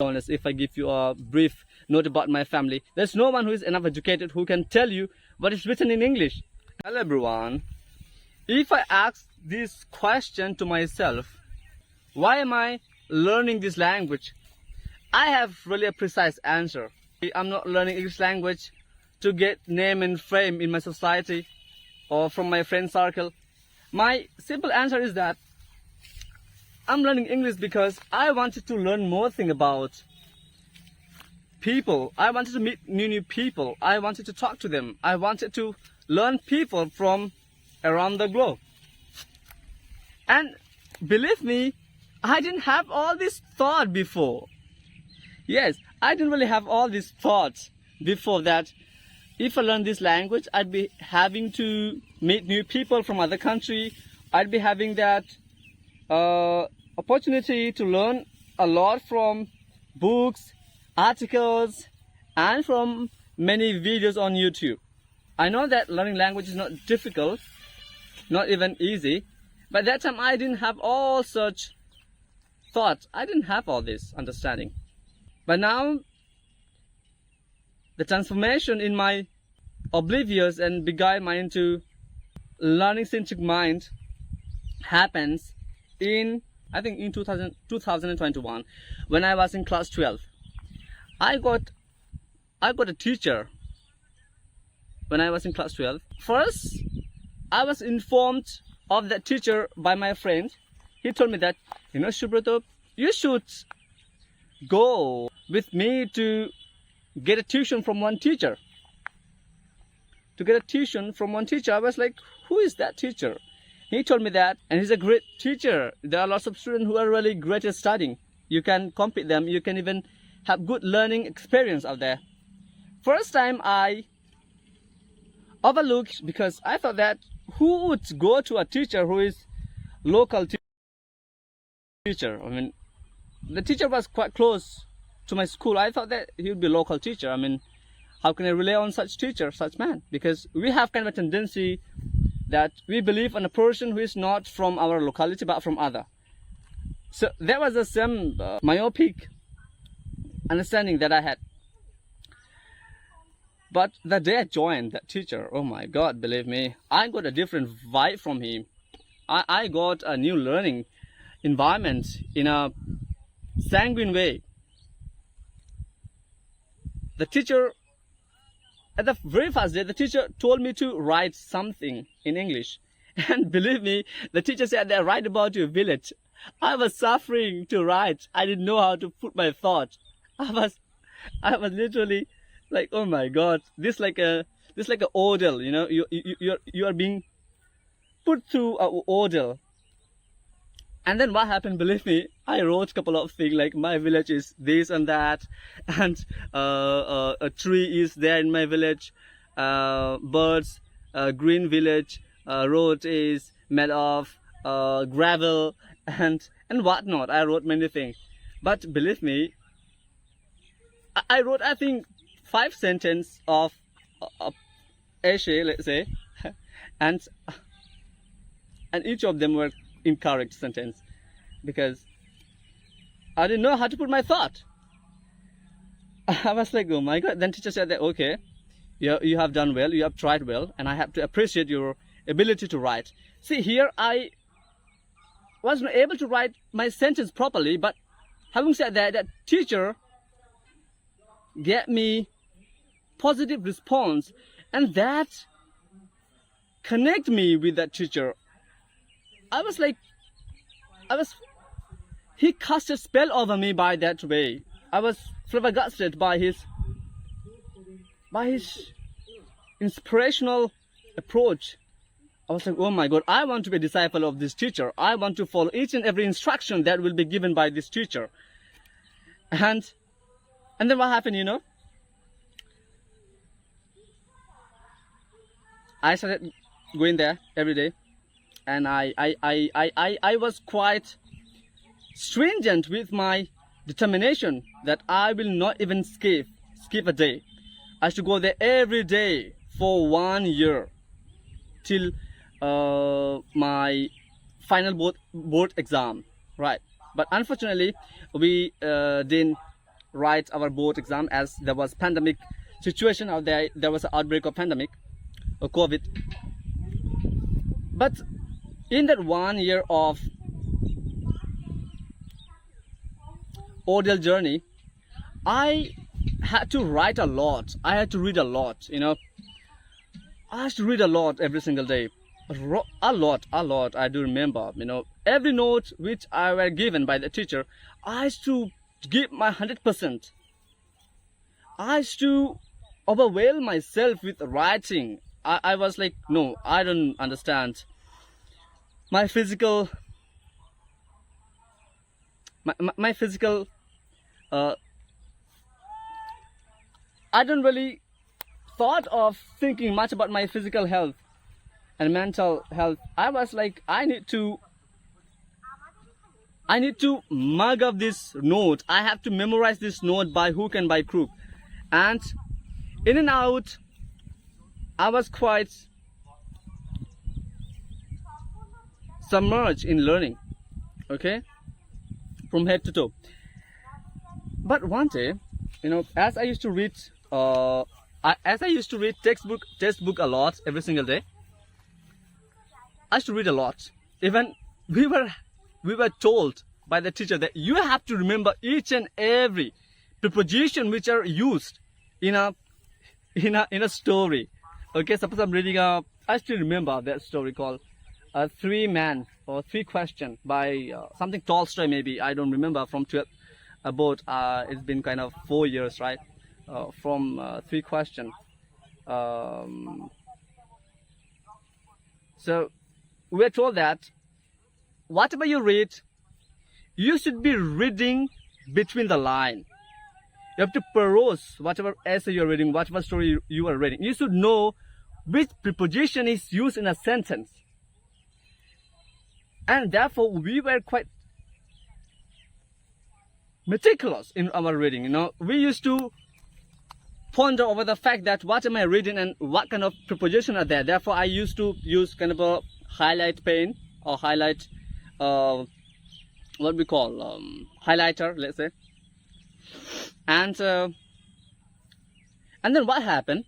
honest, if I give you a brief note about my family, there's no one who is enough educated who can tell you what is written in English. Hello everyone. If I ask this question to myself, why am I learning this language? I have really a precise answer. I'm not learning English language to get name and fame in my society or from my friend circle. My simple answer is that I'm learning English because I wanted to learn more things about people. I wanted to meet new people. I wanted to talk to them. I wanted to learn people from around the globe. And believe me, I didn't have all this thought before. Yes, I didn't really have all these thoughts before that. If I learn this language, I'd be having to meet new people from other country. I'd be having that opportunity to learn a lot from books, articles, and from many videos on YouTube. I know that learning language is not difficult, not even easy, but that time I didn't have all such thoughts. I didn't have all this understanding. But now, the transformation in my oblivious and beguiled mind into learning centric mind happens in, I think in 2021, when I was in class 12. I got a teacher when I was in class 12. First, I was informed of that teacher by my friend. He told me that, you know, Subrato, you should go with me to get a tuition from one teacher. To get a tuition from one teacher. I was like, who is that teacher? He told me that, and he's a great teacher. There are lots of students who are really great at studying. You can compete them. You can even have good learning experience out there. First time I overlooked, because I thought that who would go to a teacher who is local teacher? I mean, the teacher was quite close to my school. I thought that he would be a local teacher. I mean, how can I rely on such teacher, such man? Because we have kind of a tendency that we believe in a person who is not from our locality but from other. So that was the same myopic understanding that I had. But the day I joined that teacher, oh my God, believe me, I got a different vibe from him. I got a new learning environment in a sanguine way. The teacher, at the very first day, the teacher told me to write something in English. And believe me, the teacher said that write about your village. I was suffering to write. I didn't know how to put my thought. I was literally like, oh my God, this like a ordeal, you know, you are being put through an ordeal. And then what happened, believe me, I wrote a couple of things like my village is this and that, and a tree is there in my village, birds, green village, road is made of gravel and whatnot. I wrote many things. But believe me, I wrote, I think, 5 sentences of essay, let's say, and each of them were incorrect sentence because I didn't know how to put my thought. I was like, oh my God. Then teacher said that, okay, you have done well, you have tried well, and I have to appreciate your ability to write. See, here I wasn't able to write my sentence properly, but having said that, that teacher gave me positive response, and that connect me with that teacher. I was like, he cast a spell over me by that way. I was flabbergasted by his inspirational approach. I was like, oh my God, I want to be a disciple of this teacher. I want to follow each and every instruction that will be given by this teacher. And then what happened, you know? I started going there every day, and I was quite stringent with my determination that I will not even skip a day. I should go there every day for 1 year till my final board exam, right? But unfortunately, we didn't write our board exam as there was pandemic situation out there. There was an outbreak of pandemic or COVID. But in that 1 year of ordeal journey, I had to write a lot. I had to read a lot, you know. I had to read a lot every single day. A lot. I do remember, you know, every note which I were given by the teacher, I had to give my 100%. I had to overwhelm myself with writing. I was like, no, I don't understand. My physical, my physical, I don't really thought of thinking much about my physical health and mental health. I was like, I need to mug up this note. I have to memorize this note by hook and by crook. And in and out, I was quite submerged in learning, okay, from head to toe. But one day, you know, as I used to read textbook a lot every single day, I used to read a lot. Even we were told by the teacher that you have to remember each and every preposition which are used in a story. Okay, suppose I'm reading I still remember that story called Three Men or Three Question by something Tolstoy, maybe, I don't remember, from 12 about it's been kind of 4 years, right, from Three Question. So we're told that whatever you read, you should be reading between the line. You have to peruse whatever essay you're reading, whatever story you are reading. You should know which preposition is used in a sentence. And therefore, we were quite meticulous in our reading. You know, we used to ponder over the fact that what am I reading and what kind of preposition are there. Therefore, I used to use kind of a highlight pen or highlight, what we call highlighter, let's say. And then what happened?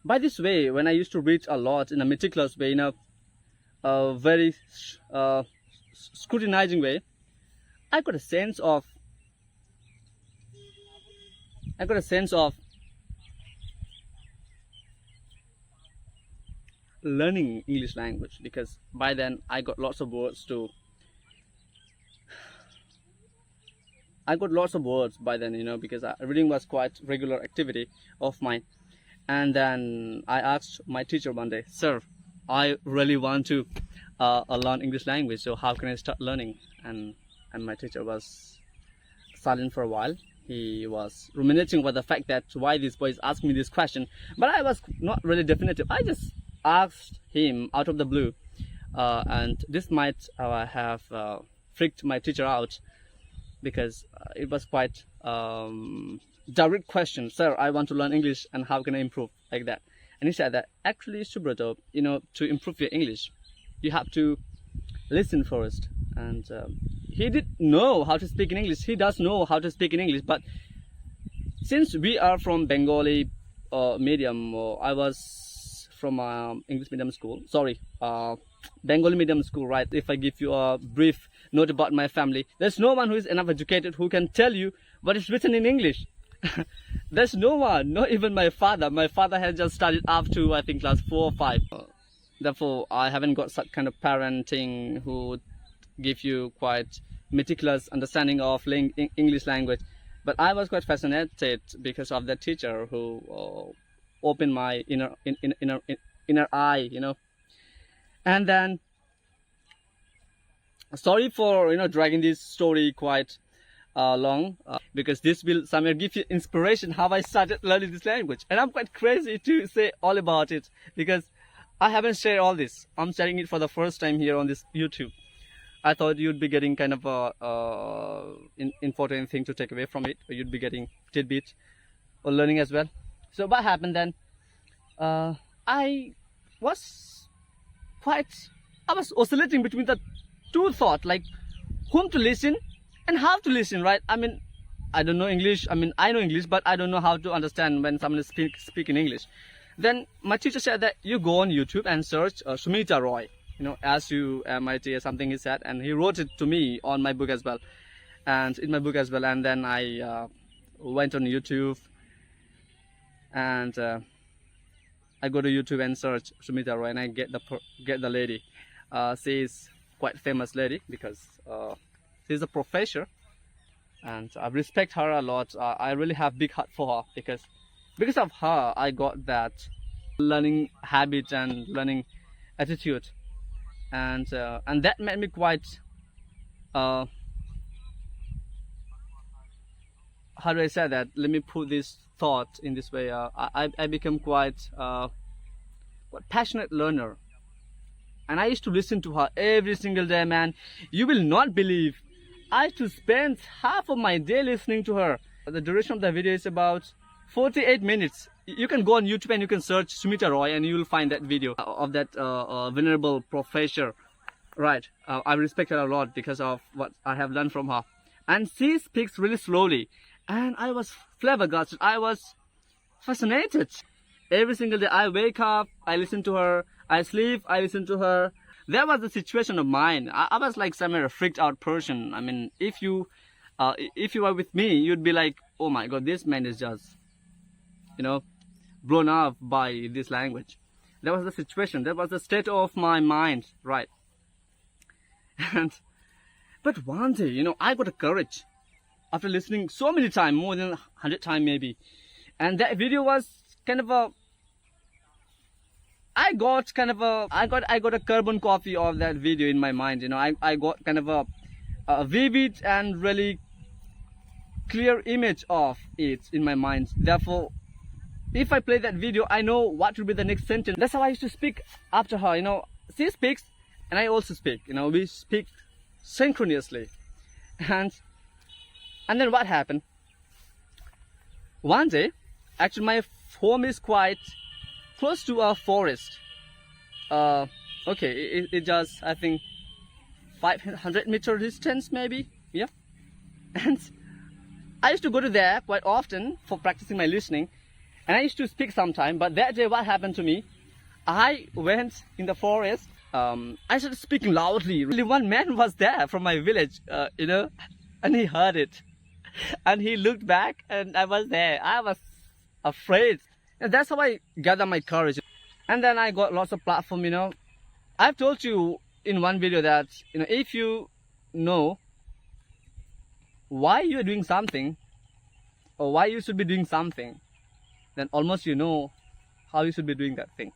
By this way, when I used to read a lot in a meticulous way, in a very scrutinizing way, I got a sense of learning English language, because by then I got lots of words by then, you know, because reading was quite regular activity of mine. And then I asked my teacher one day, sir, I really want to learn English language, so how can I start learning? And my teacher was silent for a while. He was ruminating over the fact that why this boy is asking me this question. But I was not really definitive. I just asked him out of the blue. And this might have freaked my teacher out, because it was quite direct question. Sir, I want to learn English and how can I improve, like that. And he said that actually, Subrato, you know, to improve your English, you have to listen first. And he didn't know how to speak in English. He does know how to speak in English, but since we are from Bengali medium, I was from English medium school. Sorry, Bengali medium school, right? If I give you a brief note about my family, there's no one who is enough educated who can tell you what is written in English. There's no one, not even my father. My father has just studied up to, I think, class 4 or 5. Therefore, I haven't got such kind of parenting who would give you quite meticulous understanding of English language. But I was quite fascinated because of that teacher who opened my inner eye, you know. And then, sorry for, you know, dragging this story quite long, because this will somewhere give you inspiration how I started learning this language. And I'm quite crazy to say all about it, because I haven't shared all this. I'm sharing it for the first time here on this YouTube. I thought you'd be getting kind of a important thing to take away from it, or you'd be getting tidbit or learning as well. So what happened then? I was oscillating between the two thoughts, like whom to listen and how to listen, right? I mean, I don't know English. I mean, I know English, but I don't know how to understand when someone is speak in English. Then my teacher said that you go on YouTube and search Sumita Roy, you know, SUMIT or something he said, and he wrote it to me on my book as well, and in my book as well. And then I went on YouTube, and I go to YouTube and search Sumita Roy, and I get the lady. She's quite famous lady because she's a professor, and I respect her a lot. I really have big heart for her because of her I got that learning habit and learning attitude, and that made me quite how do I say that? Let me put this thought in this way. I become quite passionate learner, and I used to listen to her every single day, man. You will not believe, I used to spend half of my day listening to her. The duration of the video is about 48 minutes. You can go on YouTube and you can search Sumita Roy and you will find that video of that venerable professor. Right, I respect her a lot because of what I have learned from her. And she speaks really slowly, and I was flabbergasted. I was fascinated. Every single day I wake up, I listen to her. I sleep, I listen to her. That was the situation of mine. I was like somewhere a freaked out person. I mean, if you were with me, you'd be like, oh my god, this man is just, you know, blown up by this language. That was the situation. That was the state of my mind, right? But one day, you know, I got a courage after listening so many times, more than 100 times maybe. And that video was kind of a, I got a carbon copy of that video in my mind. You know, I got kind of a vivid and really clear image of it in my mind. Therefore, if I play that video, I know what will be the next sentence. That's how I used to speak after her. You know, she speaks and I also speak. You know, we speak synchronously. And then what happened? One day, actually my home is quite close to a forest. Okay, it just, I think, 500-meter distance maybe. Yeah. And I used to go to there quite often for practicing my listening, and I used to speak sometime. But that day, what happened to me? I went in the forest. I started speaking loudly. Really, one man was there from my village, you know, and he heard it, and he looked back, and I was there. I was afraid. And that's how I gathered my courage. And then I got lots of platform, you know. I've told you in one video that, you know, if you know why you're doing something or why you should be doing something, then almost you know how you should be doing that thing.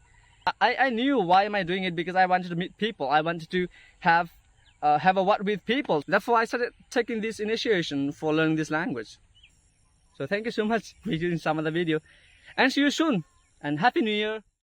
I knew why am I doing it, because I wanted to meet people. I wanted to have a word with people. Therefore, I started taking this initiation for learning this language. So thank you so much for viewing some of the video. And see you soon. And Happy New Year.